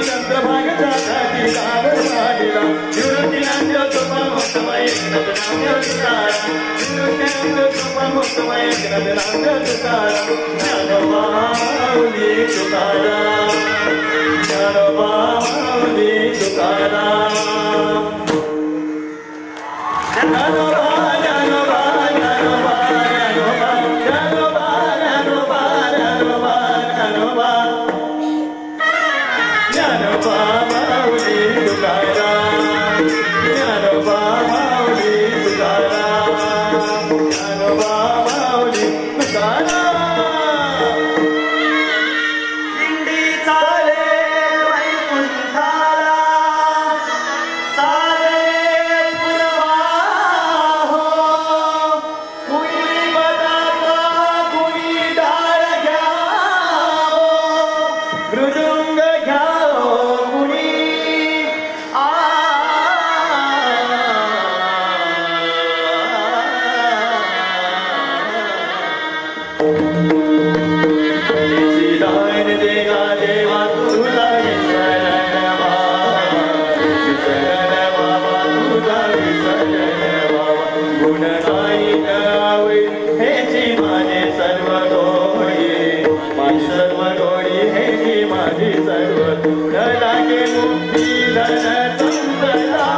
चंद्रभागेच्या साठी मुक्तमय ज्ञानराज तुकाराम ज्ञानोबा माऊली तुकाराम ज्ञानोबा माऊली तुकाराम ज्ञानोबा ज्ञानोबा ज्ञानोबा ज्ञानोबा ज्ञानोबा ज्ञानोबा ज्ञानोबा ज्ञानोबा ज्ञानोबा माऊली तुकाराम ज्ञानोबा माऊली तुकाराम ज्ञानोबा माऊली तुकाराम दिंडी चाले वैकुंठाला सारे पुरवा हो कुणी बदाता कुणी डाळ घ्यावो मृदुंग घ्यावो कुणी दान देगा देवा तुला विसरण बाबा तुझा विसरण बाबा गुण नाही करावे हेची माझे सर्व डोळी सर्व डोळी हेची माझी सर्व न लागे मुक्ती धन संपदा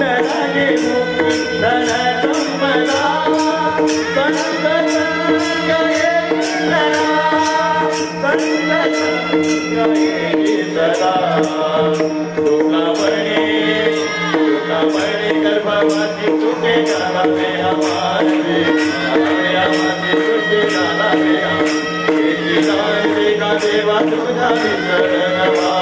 न लागे मुक्ती धन संपदा गर्भवती तुझे गाला में हमारे तुझे गाला में देवा तुझा विसरण